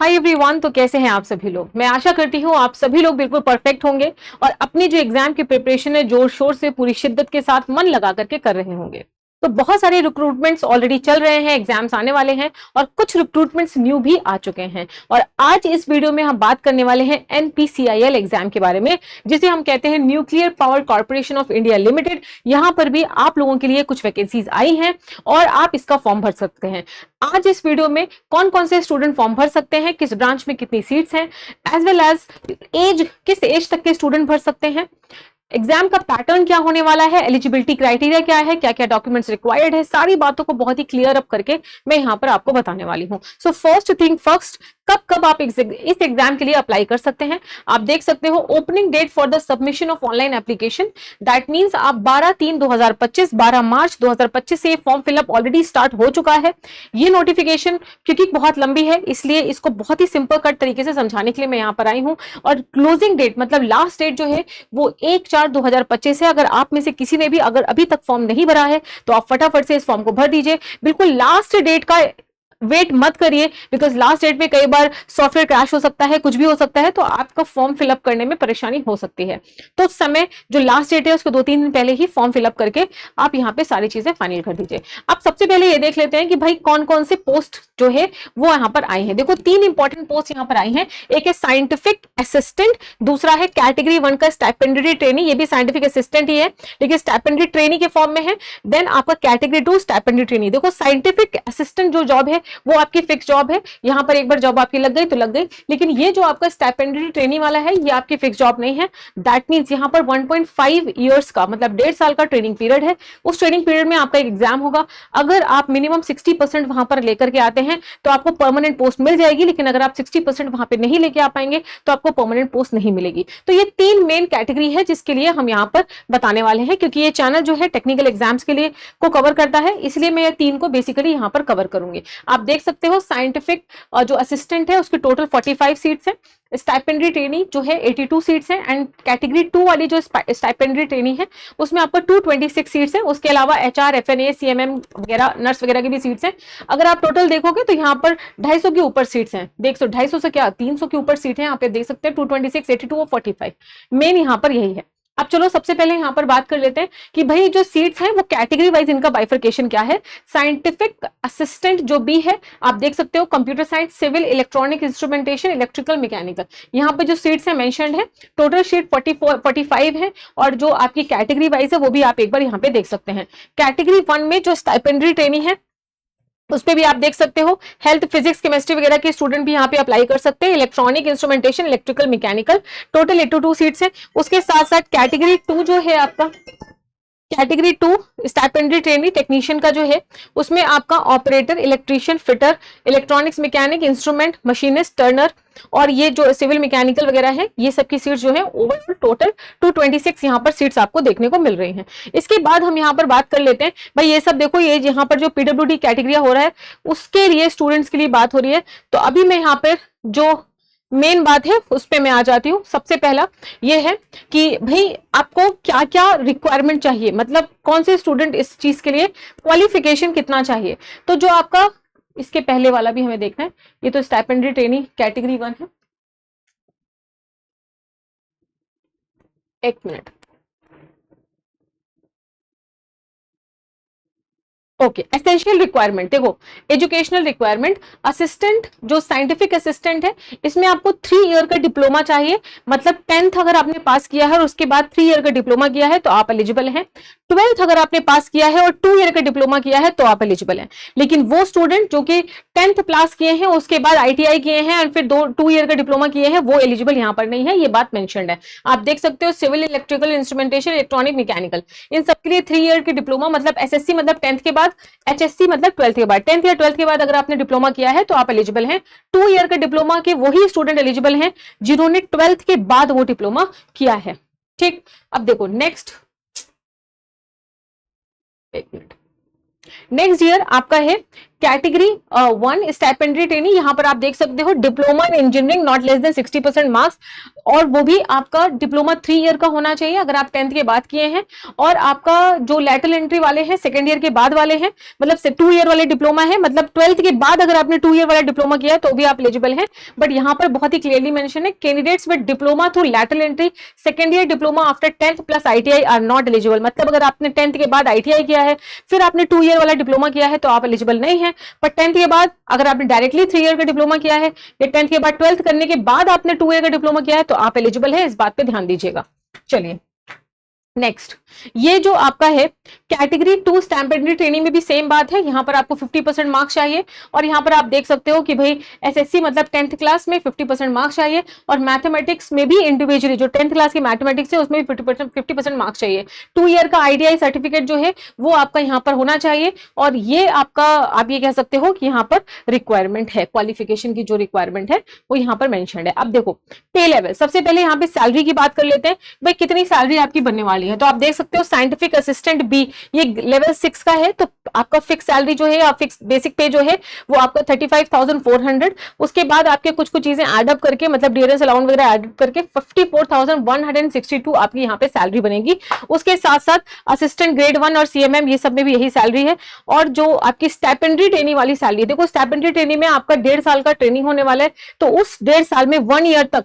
Hi everyone. तो कैसे हैं आप सभी लोग। मैं आशा करती हूँ आप सभी लोग बिल्कुल परफेक्ट होंगे और अपनी जो एग्जाम की प्रिपरेशन है जोर शोर से पूरी शिद्दत के साथ मन लगा करके कर रहे होंगे। तो बहुत सारे रिक्रूटमेंट्स ऑलरेडी चल रहे हैं, एग्जाम्स आने वाले हैं और कुछ रिक्रूटमेंट्स न्यू भी आ चुके हैं। और आज इस वीडियो में हम बात करने वाले हैं एनपीसीआईएल एग्जाम के बारे में, जिसे हम कहते हैं nuclear power corporation of India limited. यहां पर भी आप लोगों के लिए कुछ वैकेंसीज आई हैं और आप इसका फॉर्म भर सकते हैं। आज इस वीडियो में कौन कौन से स्टूडेंट फॉर्म भर सकते हैं, किस ब्रांच में कितनी सीट्स हैं, एज वेल एज एज, किस एज तक के स्टूडेंट भर सकते हैं, एग्जाम का पैटर्न क्या होने वाला है, एलिजिबिलिटी क्राइटेरिया क्या है, क्या क्या डॉक्यूमेंट्स रिक्वायर्ड है, सारी बातों को बहुत ही क्लियर अप करके मैं यहाँ पर आपको बताने वाली हूँ। सो फर्स्ट थिंग फर्स्ट, कब कब आप इस एग्जाम के लिए अप्लाई कर सकते हैं। आप देख सकते हो opening date for the submission of online application, that means आप 12/3/2025 12 मार्च 2025 से फॉर्म फिलअप ऑलरेडी स्टार्ट हो चुका है। ये नोटिफिकेशन क्योंकि बहुत लंबी है इसलिए इसको बहुत ही सिंपल कट तरीके से समझाने के लिए मैं यहाँ पर आई हूँ। और क्लोजिंग डेट मतलब लास्ट डेट जो है वो 1/4/2025 है। अगर आप में से किसी ने भी अगर अभी तक फॉर्म नहीं भरा है तो आप फटाफट से इस फॉर्म को भर दीजिए। बिल्कुल लास्ट डेट का वेट मत करिए, बिकॉज लास्ट डेट में कई बार सॉफ्टवेयर क्रैश हो सकता है, कुछ भी हो सकता है, तो आपका फॉर्म फिलअप करने में परेशानी हो सकती है। तो समय जो लास्ट डेट है उसको 2-3 दिन पहले ही फॉर्म फिलअप करके आप यहाँ पे सारी चीजें फाइनल कर दीजिए। अब सबसे पहले ये देख लेते हैं कि भाई कौन कौन से पोस्ट जो है वो यहाँ पर आए हैं। देखो 3 इंपॉर्टेंट पोस्ट यहाँ पर आई हैं। एक है साइंटिफिक असिस्टेंट, दूसरा है कैटेगरी 1 का स्टाइपेंडरी ट्रेनी, ये भी साइंटिफिक असिस्टेंट ही है लेकिन स्टाइपेंडरी ट्रेनी के फॉर्म में है। देन आपका कैटेगरी 2 स्टाइपेंडरी ट्रेनी। देखो साइंटिफिक असिस्टेंट जो जॉब है वो आपकी फिक्स जॉब है, यहां पर एक बार जॉब आपकी लग गई तो लग गई, लेकिन ये जो आपका स्टाइपेंडरी ट्रेनिंग वाला है ये आपकी फिक्स जॉब नहीं है। दैट मींस यहां पर 1.5 इयर्स का मतलब 1.5 साल का ट्रेनिंग पीरियड है। उस ट्रेनिंग पीरियड में आपका एक एग्जाम होगा। अगर आप मिनिमम 60% वहां पर लेकर के आते हैं तो आपको परमानेंट पोस्ट मिल जाएगी, लेकिन अगर आप 60% वहां पर नहीं लेके आ पाएंगे तो आपको परमानेंट पोस्ट नहीं मिलेगी। तो ये 3 मेन कैटेगरी है जिसके लिए हम यहाँ पर बताने वाले हैं, क्योंकि ये चैनल जो है टेक्निकल एग्जाम्स के लिए को कवर करता है, इसलिए मैं ये 3 को बेसिकली यहाँ पर कवर करूंगी। आप देख सकते हो साइंटिफिक जो असिस्टेंट है उसकी टोटल 45 सीट्स है, स्टाइपेंडरी ट्रेनी जो है 82 सीट्स है, एंड कैटेगरी 2 वाली जो स्टाइपेंडरी ट्रेनी है उसमें आपको 226 सीट्स है। उसके अलावा एचआर, एफएनए, सीएमएम वगैरह, नर्स वगैरह की भी सीट्स हैं। अगर आप टोटल देखोगे तो यहाँ पर 250 के ऊपर सीट्स हैं। देख सो 250 से क्या 300 के ऊपर सीट है यहाँ पे, देख सकते हैं 226, 82 और 45। मेन यहाँ पर यही है। अब चलो सबसे पहले यहां पर बात कर लेते हैं कि भाई जो सीट्स हैं वो कैटेगरी वाइज इनका बाइफर्केशन क्या है। साइंटिफिक असिस्टेंट जो बी है आप देख सकते हो computer science, civil, electronic instrumentation, electrical, mechanical, यहाँ पे जो सीट्स है मेंशन्ड है। टोटल सीट 45 है और जो आपकी कैटेगरी वाइज है वो भी आप एक बार यहाँ पे देख सकते हैं। कैटेगरी 1 में जो स्टाइपेंडरी ट्रेनिंग है उस पे भी आप देख सकते हो हेल्थ, फिजिक्स, केमिस्ट्री वगैरह के स्टूडेंट भी यहाँ पे अप्लाई कर सकते हैं। Electronic instrumentation, electrical, mechanical, total 82 seats है। उसके साथ साथ कैटेगरी 2 जो है आपका, कैटेगरी 2 स्टाइपेंडरी ट्रेनी टेक्नीशियन का जो है उसमें आपका operator, electrician, fitter, electronics mechanic, instrument, machinist, Turner और ये जो सिविल मैकेनिकल वगैरह है ये सब की सीट्स जो है ओवरऑल टोटल 226 यहाँ पर सीट्स आपको देखने को मिल रही हैं। इसके बाद हम यहाँ पर बात कर लेते हैं भाई ये सब देखो, ये यहाँ पर जो पीडब्ल्यूडी कैटेगरी हो रहा है उसके लिए स्टूडेंट्स के लिए बात हो रही है। तो अभी मैं यहाँ पर जो मेन बात है उस पे मैं आ जाती हूँ। सबसे पहला ये है कि भाई आपको क्या क्या रिक्वायरमेंट चाहिए, मतलब कौन से स्टूडेंट इस चीज के लिए क्वालिफिकेशन कितना चाहिए। तो जो आपका इसके पहले वाला भी हमें देखना है, ये तो स्टाइपेंडरी ट्रेनिंग कैटेगरी 1 है। एक मिनट, ओके। एसेंशियल रिक्वायरमेंट देखो, एजुकेशनल रिक्वायरमेंट, असिस्टेंट जो साइंटिफिक असिस्टेंट है इसमें आपको 3 ईयर का डिप्लोमा चाहिए, मतलब 10th अगर आपने पास किया है और उसके बाद 3 ईयर का डिप्लोमा किया है तो आप एलिजिबल हैं। 12th अगर आपने पास किया है और 2 ईयर का डिप्लोमा किया है तो आप एलिजिबल हैं। लेकिन वो स्टूडेंट जो कि 10th पास किए हैं उसके बाद आईटीआई किए हैं और फिर 2 ईयर का डिप्लोमा किए हैं वो एलिजिबल यहाँ पर नहीं है, ये बात मेंशन्ड है। आप देख सकते हो civil, electrical, instrumentation, electronic, mechanical, इन सबके लिए 3 ईयर के डिप्लोमा मतलब एसएससी मतलब 10th के बाद, एचएससी मतलब 12th के बाद। 10th या 12th के बाद अगर आपने डिप्लोमा किया है तो आप एलिजिबल हैं। 2 ईयर का डिप्लोमा के वही स्टूडेंट एलिजिबल हैं जिन्होंने 12th के बाद वो डिप्लोमा किया है। ठीक, अब देखो नेक्स्ट, एक मिनट, नेक्स्ट ईयर आपका है कैटेगरी 1 स्टाइपेंडरी ट्रेनिंग, यहाँ पर आप देख सकते हो diploma in engineering not less than 60% marks, और वो भी आपका डिप्लोमा 3 ईयर का होना चाहिए अगर आप 10th के बाद किए हैं, और आपका जो लैटरल एंट्री वाले हैं सेकेंड ईयर के बाद वाले हैं, मतलब 2 ईयर वाले डिप्लोमा है, मतलब 12th के बाद अगर आपने 2 ईयर वाला डिप्लोमा किया है तो भी आप एलिजिबल हैं। बट यहाँ पर बहुत ही क्लियरली मेंशन है, candidates with diploma through lateral entry second year diploma after 10th plus ITI are not eligible. मतलब अगर आपने 10th के बाद ITI किया है, फिर आपने 2 ईयर वाला डिप्लोमा किया है तो आप एलिजिबल नहीं है। पर 10th के बाद अगर आपने डायरेक्टली 3 ईयर का डिप्लोमा किया है, या 10th के बाद 12th करने के बाद आपने 2 ईयर का डिप्लोमा किया है तो आप एलिजिबल है, इस बात पे ध्यान दीजिएगा। चलिए नेक्स्ट, ये जो आपका है कैटेगरी 2 स्टैम्पेंडरी ट्रेनिंग में भी सेम बात है, यहाँ पर आपको 50% मार्क्स चाहिए, और यहाँ पर आप देख सकते हो कि भाई SSC मतलब 10th क्लास में 50% मार्क्स चाहिए, और मैथमेटिक्स में भी इंडिविजुअली जो 10th क्लास की मैथमेटिक्स है उसमें भी 50% मार्क्स चाहिए। 2 ईयर का ITI सर्टिफिकेट जो है वो आपका यहाँ पर होना चाहिए, और ये आपका आप ये कह सकते हो कि यहाँ पर रिक्वायरमेंट है, क्वालिफिकेशन की जो रिक्वायरमेंट है वो यहाँ पर मेंशन्ड है। अब देखो पे लेवल, सबसे पहले यहाँ पे सैलरी की बात कर लेते हैं, भाई कितनी सैलरी आपकी बनने वाली है। तो आप देख सकते हो साइंटिफिक असिस्टेंट बी ये लेवल 6 का है, तो आपका फिक्स सैलरी जो है या फिक्स बेसिक पे जो है वो आपका 35,400, उसके बाद आपके कुछ कुछ चीजें ऐड अप करके मतलब डियरेंस अलाउंस वगैरह ऐड करके 54,162 आपकी यहाँ पे सैलरी बनेगी। उसके साथ साथ असिस्टेंट ग्रेड 1 और CMM ये सब में भी यही सैलरी है। और जो आपकी स्टाइपेंडरी ट्रेनिंग वाली सैलरी है, देखो स्टाइपेंडरी ट्रेनिंग में आपका 1.5 साल का ट्रेनिंग होने वाला है, तो उस 1.5 साल में 1 ईयर तक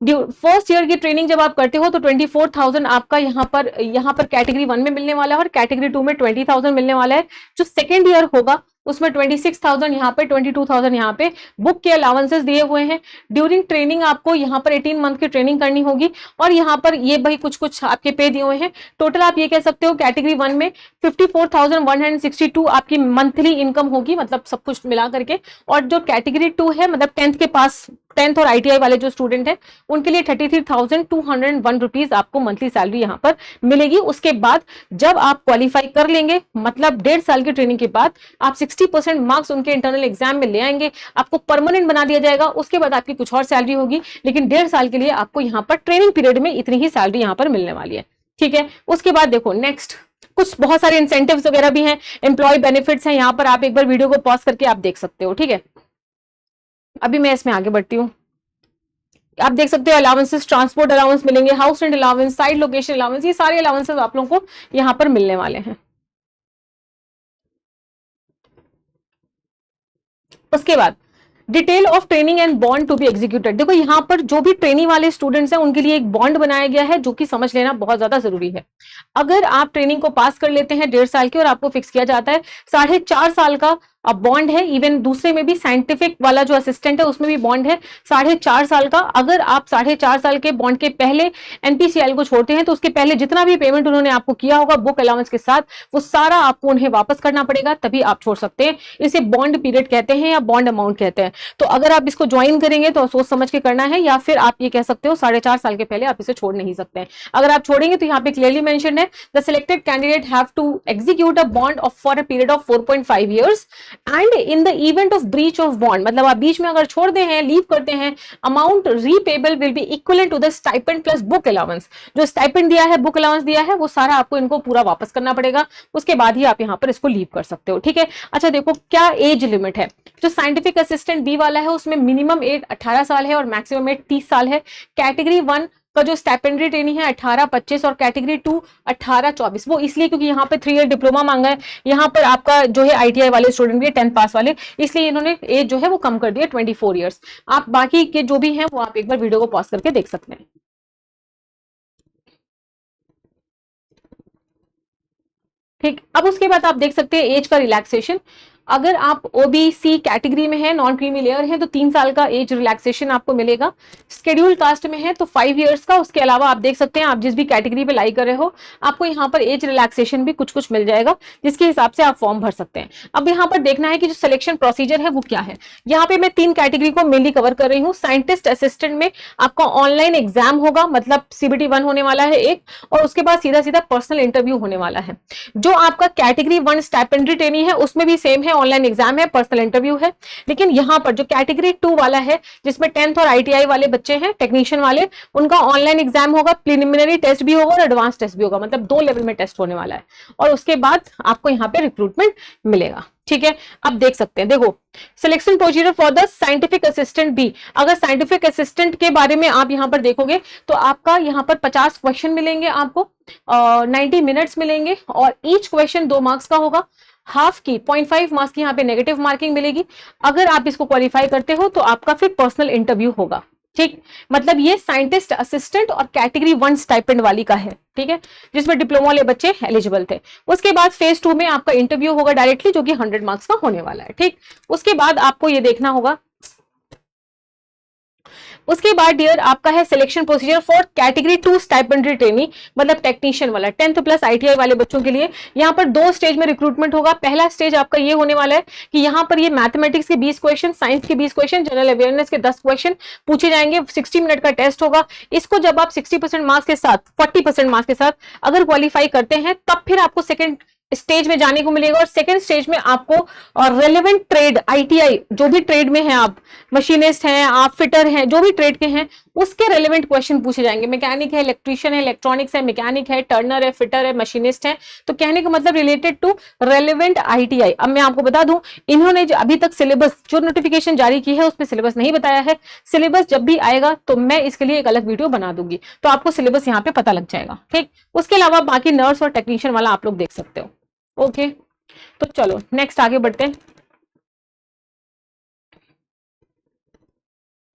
फर्स्ट ईयर की ट्रेनिंग जब आप करते हो तो 24,000 आपका यहाँ पर कैटेगरी 1 में मिलने वाला है, और कैटेगरी 2 में 20,000 मिलने वाला है। जो सेकेंड ईयर होगा उसमें 26,000 यहाँ पे, 22,000 यहाँ पे बुक के अलाउंसेस दिए हुए हैं। ड्यूरिंग ट्रेनिंग आपको यहाँ पर 18 मंथ की ट्रेनिंग करनी होगी, और यहाँ पर ये भाई कुछ कुछ आपके पे दिए हुए हैं। टोटल आप ये कह सकते हो कैटेगरी 1 में 54,162 आपकी मंथली इनकम होगी, मतलब सब कुछ मिला करके। और जो कैटेगरी 2 है मतलब 10th के पास 10th और ITI वाले जो स्टूडेंट हैं उनके लिए 33,201 रुपीज आपको मंथली सैलरी यहाँ पर मिलेगी। उसके बाद जब आप क्वालिफाई कर लेंगे, मतलब 1.5 साल की ट्रेनिंग के बाद आप 60% मार्क्स उनके इंटरनल एग्जाम में ले आएंगे, आपको परमानेंट बना दिया जाएगा। उसके बाद आपकी कुछ और सैलरी होगी, लेकिन 1.5 साल के लिए आपको यहाँ पर ट्रेनिंग पीरियड में इतनी ही सैलरी यहाँ पर मिलने वाली है। ठीक है, उसके बाद देखो नेक्स्ट कुछ बहुत सारे इंसेंटिव्स वगैरह भी हैं, एम्प्लॉय बेनिफिट्स हैं। यहाँ पर आप एक बार वीडियो को पॉज करके आप देख सकते हो। ठीक है, अभी मैं इसमें आगे बढ़ती हूँ। आप देख सकते हो अलाउंसेस, ट्रांसपोर्ट अलाउंस मिलेंगे, house rent allowance, side location allowance, ये सारे अलाउंसेस आप लोगों को यहाँ पर मिलने वाले हैं। उसके बाद detail of training and bond to be executed. देखो यहाँ पर जो भी ट्रेनिंग वाले स्टूडेंट्स हैं उनके लिए एक बॉन्ड बनाया गया है, जो कि समझ लेना बहुत ज्यादा जरूरी है। अगर आप ट्रेनिंग को पास कर लेते हैं 1.5 साल की और आपको फिक्स किया जाता है 4.5 साल का अब बॉन्ड है। इवन दूसरे में भी साइंटिफिक वाला जो असिस्टेंट है उसमें भी बॉन्ड है 4.5 साल का। अगर आप 4.5 साल के बॉन्ड के पहले NPCL को छोड़ते हैं तो उसके पहले जितना भी पेमेंट उन्होंने आपको किया होगा बुक अलाउंस के साथ, वो सारा आपको उन्हें वापस करना पड़ेगा, तभी आप छोड़ सकते हैं। इसे बॉन्ड पीरियड कहते हैं या बॉन्ड अमाउंट कहते हैं। तो अगर आप इसको ज्वाइन करेंगे तो सोच समझ के करना है, या फिर आप ये कह सकते हो 4.5 साल के पहले आप इसे छोड़ नहीं सकते हैं। अगर आप छोड़ेंगे तो यहाँ पे क्लियरली मेंशन है the selected candidate have to execute a bond of for a period of 4.5 years and in the event of breach of bond, मतलब आप बीच में अगर छोड़ दे हैं, लीव करते हैं, amount repayable will be equivalent to the stipend plus book allowance. जो stipend दिया है, बुक अलाउंस दिया है, वो सारा आपको इनको पूरा वापस करना पड़ेगा। उसके बाद ही आप यहाँ पर इसको लीव कर सकते हो। ठीक है, अच्छा देखो क्या एज लिमिट है। जो साइंटिफिक असिस्टेंट बी वाला है उसमें मिनिमम एज 18 साल है और मैक्सिमम एज 30 साल है। कैटेगरी 1 का जो स्टाइपेंडरी ट्रेनिंग है 18-25 और कैटेगरी 2 18-24, वो इसलिए क्योंकि यहाँ पे 3 ईयर डिप्लोमा मांगा है। यहाँ पर आपका जो है ITI वाले स्टूडेंट भी है 10th पास वाले, इसलिए इन्होंने एज जो है वो कम कर दिया 24 ईयर्स। आप बाकी के जो भी हैं वो आप एक बार वीडियो को पॉज करके देख सकते हैं। ठीक, अब उसके बाद आप देख सकते हैं एज का रिलैक्सेशन। अगर आप OBC कैटेगरी में है, नॉन क्रीमी लेयर है, तो 3 साल का एज रिलैक्सेशन आपको मिलेगा। शेड्यूल कास्ट में है तो 5 इयर्स का। उसके अलावा आप देख सकते हैं आप जिस भी कैटेगरी पे लाई कर रहे हो आपको यहाँ पर एज रिलैक्सेशन भी कुछ कुछ मिल जाएगा, जिसके हिसाब से आप फॉर्म भर सकते हैं। अब यहाँ पर देखना है कि जो सिलेक्शन प्रोसीजर है वो क्या है। यहाँ पे मैं 3 कैटेगरी को मेनली कवर कर रही हूँ। साइंटिस्ट असिस्टेंट में आपका ऑनलाइन एग्जाम होगा, मतलब CBT 1 होने वाला है एक, और उसके बाद सीधा सीधा पर्सनल इंटरव्यू होने वाला है। जो आपका कैटेगरी 1 स्टाइपेंडरी ट्रेनिंग है उसमें भी सेम है, ऑनलाइन एग्जाम है, पर्सनल इंटरव्यू है। लेकिन यहाँ पर जो कैटेगरी 2 वाला है, जिसमें 10th और ITI वाले बच्चे हैं, टेक्नीशियन वाले, उनका ऑनलाइन एग्जाम होगा, प्रिलिमिनरी टेस्ट भी होगा और एडवांस टेस्ट भी होगा, मतलब 2 लेवल में टेस्ट होने वाला है। और उसके बाद आपको यहाँ पे रिक्रूटमेंट मिलेगा। ठीक है, अब देख सकते हैं, देखो selection procedure for the scientific assistant भी। अगर साइंटिफिक असिस्टेंट के बारे में आप यहाँ पर देखोगे तो आपका यहाँ पर 50 क्वेश्चन मिलेंगे आपको, 90 मिनट्स मिलेंगे और ईच क्वेश्चन 2 मार्क्स का होगा। हाफ की 0.5 मार्क्स की यहाँ पे नेगेटिव मार्किंग मिलेगी। अगर आप इसको क्वालिफाई करते हो तो आपका फिर पर्सनल इंटरव्यू होगा। ठीक, मतलब ये साइंटिस्ट असिस्टेंट और कैटेगरी 1 स्टाइपेंड वाली का है। ठीक है, जिसमें डिप्लोमा वाले बच्चे एलिजिबल थे। उसके बाद फेज 2 में आपका इंटरव्यू होगा डायरेक्टली, जो कि 100 मार्क्स का होने वाला है। ठीक, उसके बाद आपको ये देखना होगा, उसके बाद डियर आपका है selection procedure for category 2 stipendiary trainee, मतलब टेक्नीशियन वाला 10th प्लस ITI वाले बच्चों के लिए। यहाँ पर 2 स्टेज में रिक्रूटमेंट होगा। पहला स्टेज आपका ये होने वाला है कि यहाँ पर ये मैथमेटिक्स के 20 क्वेश्चन, साइंस के 20 क्वेश्चन, जनरल अवेयरनेस के 10 क्वेश्चन पूछे जाएंगे। 60 मिनट का टेस्ट होगा। इसको जब आप 60% मार्क्स के साथ, 40% मार्क्स के साथ अगर क्वालिफाई करते हैं, तब फिर आपको सेकेंड स्टेज में जाने को मिलेगा। और सेकंड स्टेज में आपको और रेलेवेंट ट्रेड ITI, जो भी ट्रेड में हैं आप, मशीनिस्ट हैं आप, फिटर हैं, जो भी ट्रेड के हैं, उसके रेलेवेंट क्वेश्चन पूछे जाएंगे। मैकेनिक है, इलेक्ट्रिशियन है, इलेक्ट्रॉनिक्स है, मैकेनिक है, टर्नर है, फिटर है, मशीनिस्ट है। तो कहने का मतलब रिलेटेड टू रेलेवेंट ITI। अब मैं आपको बता दूं, इन्होंने जो अभी तक सिलेबस, जो नोटिफिकेशन जारी की है उसमें सिलेबस नहीं बताया है। सिलेबस जब भी आएगा तो मैं इसके लिए एक अलग वीडियो बना दूंगी, तो आपको सिलेबस यहाँ पे पता लग जाएगा। ठीक, उसके अलावा बाकी नर्स और टेक्नीशियन वाला आप लोग देख सकते हो। ओके, तो चलो नेक्स्ट आगे बढ़ते हैं।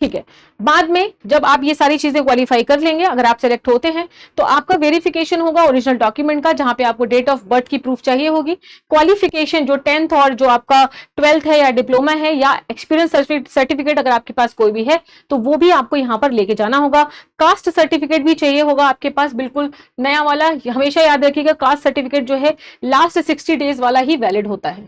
ठीक है, बाद में जब आप ये सारी चीजें क्वालिफाई कर लेंगे, अगर आप सेलेक्ट होते हैं, तो आपका वेरिफिकेशन होगा ओरिजिनल डॉक्यूमेंट का, जहां पे आपको डेट ऑफ बर्थ की प्रूफ चाहिए होगी। क्वालिफिकेशन जो 10th और जो आपका 12th है या डिप्लोमा है या एक्सपीरियंस सर्टिफिकेट अगर आपके पास कोई भी है तो वो भी आपको यहाँ पर लेके जाना होगा। कास्ट सर्टिफिकेट भी चाहिए होगा आपके पास, बिल्कुल नया वाला। हमेशा याद रखिएगा, कास्ट सर्टिफिकेट जो है लास्ट 60 डेज वाला ही वैलिड होता है।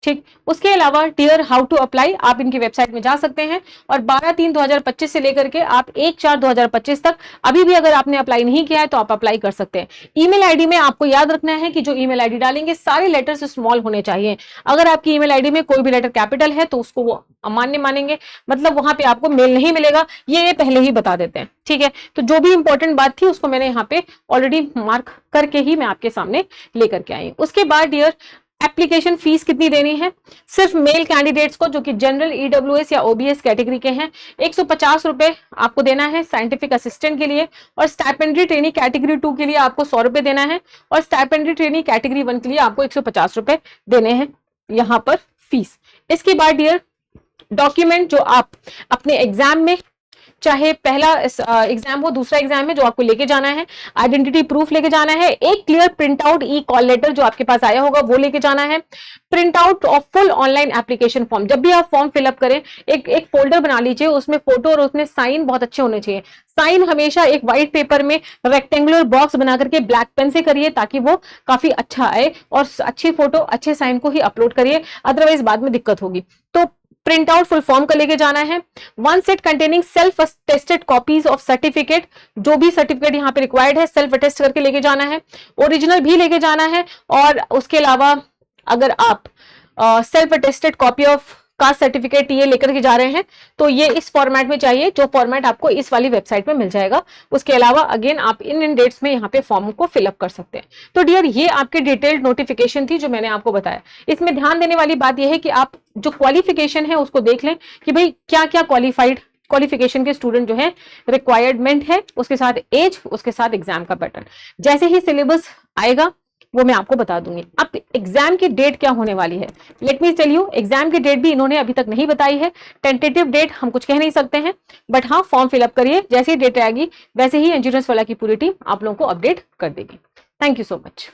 ठीक, उसके अलावा डियर हाउ टू अप्लाई, आप इनकी वेबसाइट में जा सकते हैं और 12/3/2025 से लेकर के आप 1/4/2025 तक अभी भी अगर आपने अप्लाई नहीं किया है तो आप अप्लाई कर सकते हैं। ईमेल आईडी में आपको याद रखना है कि जो ईमेल आईडी डालेंगे सारे लेटर्स स्मॉल होने चाहिए। अगर आपकी ईमेल आईडी में कोई भी लेटर कैपिटल है तो उसको वो अमान्य मानेंगे, मतलब वहां पे आपको मेल नहीं मिलेगा। ये पहले ही बता देते हैं। ठीक है, तो जो भी इंपॉर्टेंट बात थी उसको मैंने यहाँ पे ऑलरेडी मार्क करके ही मैं आपके सामने लेकर के आई। उसके बाद डियर एप्लीकेशन फीस कितनी देनी है? सिर्फ मेल कैंडिडेट्स को जो कि जनरल EWS या OBS कैटेगरी के हैं, 150 रुपए आपको देना है साइंटिफिक असिस्टेंट के लिए। और स्टाइपेंडरी ट्रेनी कैटेगरी 2 के लिए आपको 100 रुपए देना है और स्टाइपेंडरी ट्रेनी कैटेगरी 1 के लिए आपको 150 रुपए देने हैं यहाँ पर फीस। इसके बाद डियर डॉक्यूमेंट जो आप अपने एग्जाम में, चाहे पहला एग्जाम हो, दूसरा एग्जाम है, जो आपको लेके जाना है, आइडेंटिटी प्रूफ लेके जाना है, एक clear print out call letter जो आपके पास आया होगा वो लेके जाना है, print out of full online application form. जब भी आप फॉर्म फिलअप करें एक फोल्डर बना लीजिए, उसमें फोटो और उसमें साइन बहुत अच्छे होने चाहिए। साइन हमेशा एक व्हाइट पेपर में रेक्टेंगुलर बॉक्स बना करके ब्लैक पेन से करिए ताकि वो काफी अच्छा आए, और अच्छी फोटो अच्छे साइन को ही अपलोड करिए, अदरवाइज बाद में दिक्कत होगी। तो प्रिंट आउट फुल फॉर्म का लेके जाना है। 1 set containing self attested copies of certificate, जो भी सर्टिफिकेट यहाँ पे रिक्वायर्ड है सेल्फ अटेस्ट करके लेके जाना है, ओरिजिनल भी लेके जाना है। और उसके अलावा अगर आप self attested copy of caste certificate ये लेकर के जा रहे हैं तो ये इस फॉर्मेट में चाहिए, जो फॉर्मेट आपको इस वाली वेबसाइट में मिल जाएगा। उसके अलावा अगेन आप इन डेट्स में यहाँ पे फॉर्म को फिलअप कर सकते हैं। तो डियर ये आपके डिटेल्ड नोटिफिकेशन थी जो मैंने आपको बताया। इसमें ध्यान देने वाली बात यह है कि आप जो क्वालिफिकेशन है उसको देख लें कि भाई क्या क्या क्वालिफिकेशन के स्टूडेंट जो है रिक्वायरमेंट है, उसके साथ एज, उसके साथ एग्जाम का पैटर्न। जैसे ही सिलेबस आएगा वो मैं आपको बता दूंगी। अब एग्जाम की डेट क्या होने वाली है, let me tell you. Exam की डेट भी इन्होंने अभी तक नहीं बताई है, टेंटेटिव डेट हम कुछ कह नहीं सकते हैं, बट हाँ फॉर्म फिलअप करिए, जैसे ही डेट आएगी वैसे ही इंश्योरेंस वाला की पूरी टीम आप लोगों को अपडेट कर देगी। Thank you so much.